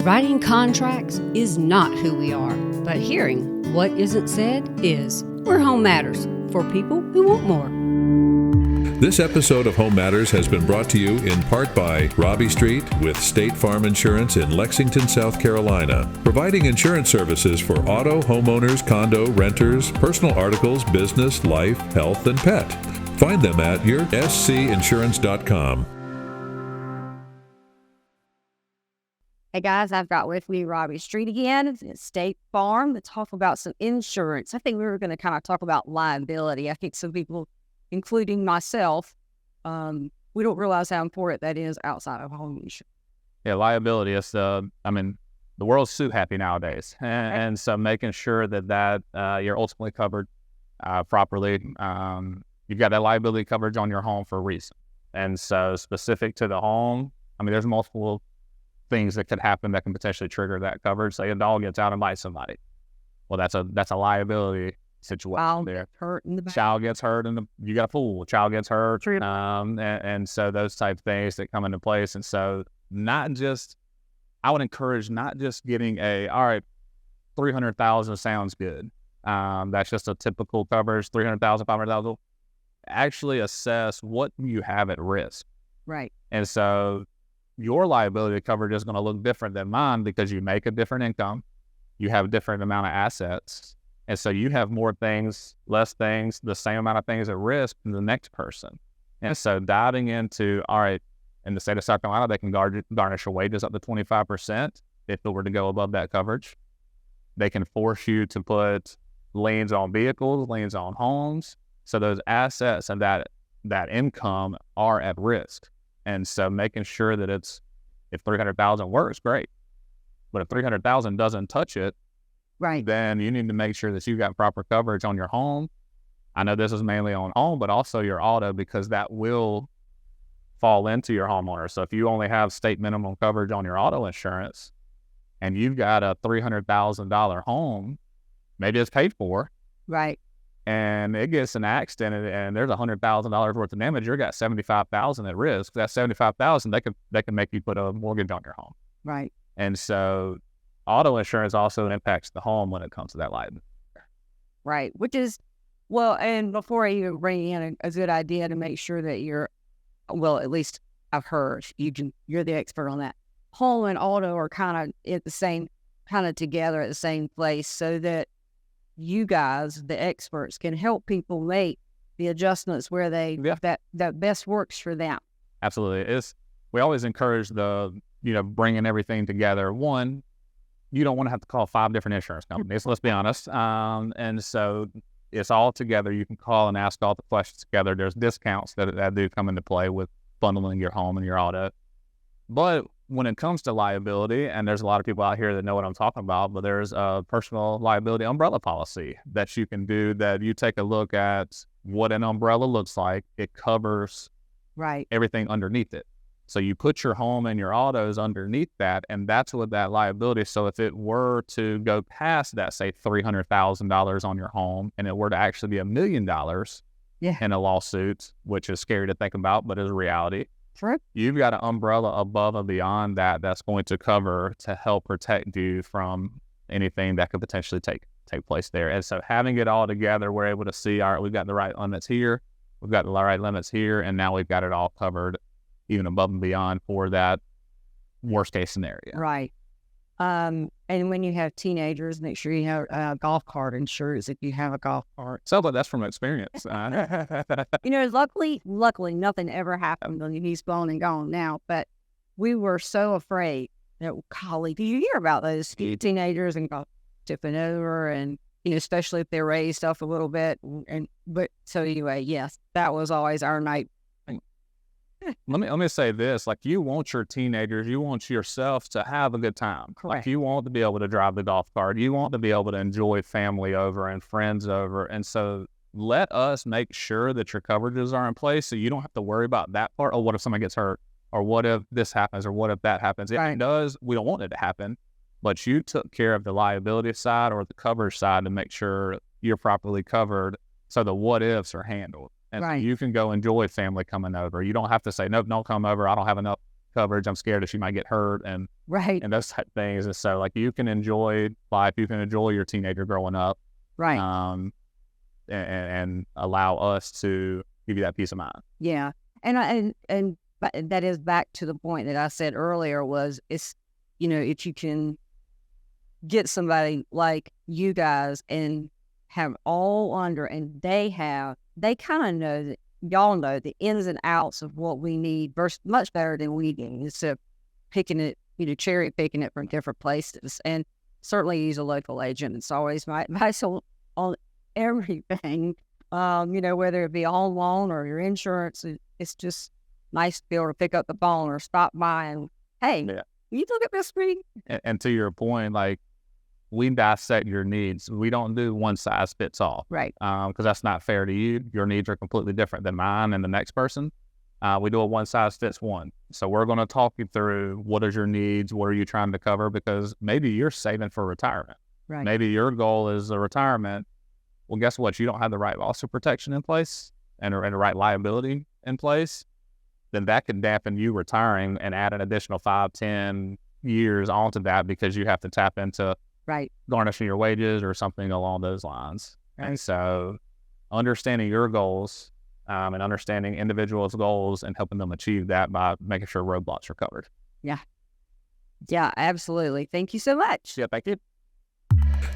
Writing contracts is not who we are, but hearing what isn't said is. We're Home Matters, for people who want more. This episode of Home Matters has been brought to you in part by Robbie Streett with State Farm Insurance in Lexington, South Carolina, providing insurance services for auto, homeowners, condo, renters, personal articles, business, life, health, and pet. Find them at yourscinsurance.com. Hey guys, I've got with me Robbie Streett again at State Farm to talk about some insurance. I think we were going to kind of talk about liability. I think some people, including myself, we don't realize how important that is outside of home insurance. Yeah, liability is the world's suit happy nowadays, and so making sure that you're ultimately covered properly. You've got that liability coverage on your home for a reason, and so specific to the home, there's multiple things that could happen that can potentially trigger that coverage. Say a dog gets out and bites somebody. Well, that's a liability situation. Child there. gets hurt in the back. Child gets hurt you got a pool. Child gets hurt. And so those type of things that come into place. And so I would encourage not just getting all right, 300,000 sounds good. That's just a typical coverage, 300,000, 500,000. Actually assess what you have at risk. Right. And so your liability coverage is going to look different than mine because you make a different income, you have a different amount of assets, and so you have more things, less things, the same amount of things at risk than the next person. And so diving into, all right, in the state of South Carolina, they can garnish your wages up to 25% if it were to go above that coverage. They can force you to put liens on vehicles, liens on homes. So those assets and that income are at risk. And so making sure that if 300,000 works, great. But if 300,000 doesn't touch it, right, then you need to make sure that you've got proper coverage on your home. I know this is mainly on home, but also your auto, because that will fall into your homeowner. So if you only have state minimum coverage on your auto insurance and you've got a $300,000 home, maybe it's paid for. Right. And it gets an accident and there's $100,000 worth of damage, you've got $75,000 at risk. That $75,000, they can make you put a mortgage on your home. Right. And so auto insurance also impacts the home when it comes to that liability. Right. Which is, well, and before I even bring in a good idea to make sure that at least I've heard, you're the expert on that. Home and auto are kind of together at the same place, so that you guys, the experts, can help people make the adjustments where that best works for them. Absolutely. We always encourage bringing everything together. One, you don't want to have to call 5 different insurance companies, let's be honest. And so it's all together. You can call and ask all the questions together. There's discounts that do come into play with bundling your home and your auto. But when it comes to liability, and there's a lot of people out here that know what I'm talking about, but there's a personal liability umbrella policy that you can do, that you take a look at what an umbrella looks like. It covers everything underneath it. So you put your home and your autos underneath that, and that's what that liability. So if it were to go past that, say $300,000 on your home, and it were to actually be $1 million in a lawsuit, which is scary to think about, but is a reality. True. You've got an umbrella above and beyond that's going to cover to help protect you from anything that could potentially take place there. And so having it all together, we're able to see, all right, we've got the right limits here, we've got the right limits here, and now we've got it all covered, even above and beyond for that worst case scenario. Right. And when you have teenagers, make sure you have golf cart insurance if you have a golf cart. Sounds like that's from experience. Luckily, nothing ever happened when he's gone and gone now. But we were so afraid that, golly, do you hear about those teenagers and tipping over, and especially if they're raised up a little bit. But so anyway, yes, that was always our night. Let me say this, you want your teenagers, you want yourself to have a good time. Correct. You want to be able to drive the golf cart. You want to be able to enjoy family over and friends over. And so let us make sure that your coverages are in place so you don't have to worry about that part. Oh, what if somebody gets hurt? Or what if this happens? Or what if that happens? If it does, we don't want it to happen. But you took care of the liability side or the coverage side to make sure you're properly covered so the what ifs are handled. And so you can go enjoy family coming over. You don't have to say, nope, don't come over. I don't have enough coverage. I'm scared that she might get hurt. And Right. and those type of things. And so like you can enjoy life, you can enjoy your teenager growing up, Right. And allow us to give you that peace of mind. Yeah. And but that is back to the point that I said earlier was it's, if you can get somebody like you guys and have all under, and they kind of know that y'all know the ins and outs of what we need versus much better than we do, instead of picking it, cherry picking it from different places. And certainly use a local agent. It's always my advice on everything. Whether it be home loan or your insurance, it's just nice to be able to pick up the phone or stop by and, hey, you look at this screen. And to your point, like, we dissect your needs. We don't do one size fits all. Right. Because that's not fair to you. Your needs are completely different than mine and the next person. We do a one size fits one. So we're going to talk you through what is your needs, what are you trying to cover, because maybe you're saving for retirement. Right. Maybe your goal is a retirement. Well, guess what? You don't have the right loss protection in place and the right liability in place. Then that can dampen you retiring and add an additional 5-10 years onto that because you have to tap into garnishing your wages or something along those lines. Right. And so understanding your goals and understanding individuals' goals and helping them achieve that by making sure roadblocks are covered. Yeah. Yeah, absolutely. Thank you so much. Yeah, thank you.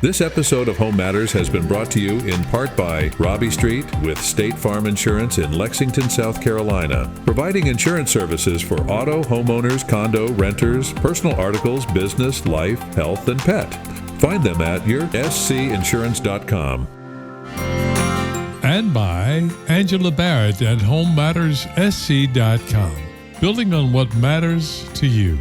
This episode of Home Matters has been brought to you in part by Robbie Streett with State Farm Insurance in Lexington, South Carolina, providing insurance services for auto, homeowners, condo, renters, personal articles, business, life, health, and pet. Find them at yourscinsurance.com. And by Angela Barrett at HomeMattersSC.com, building on what matters to you.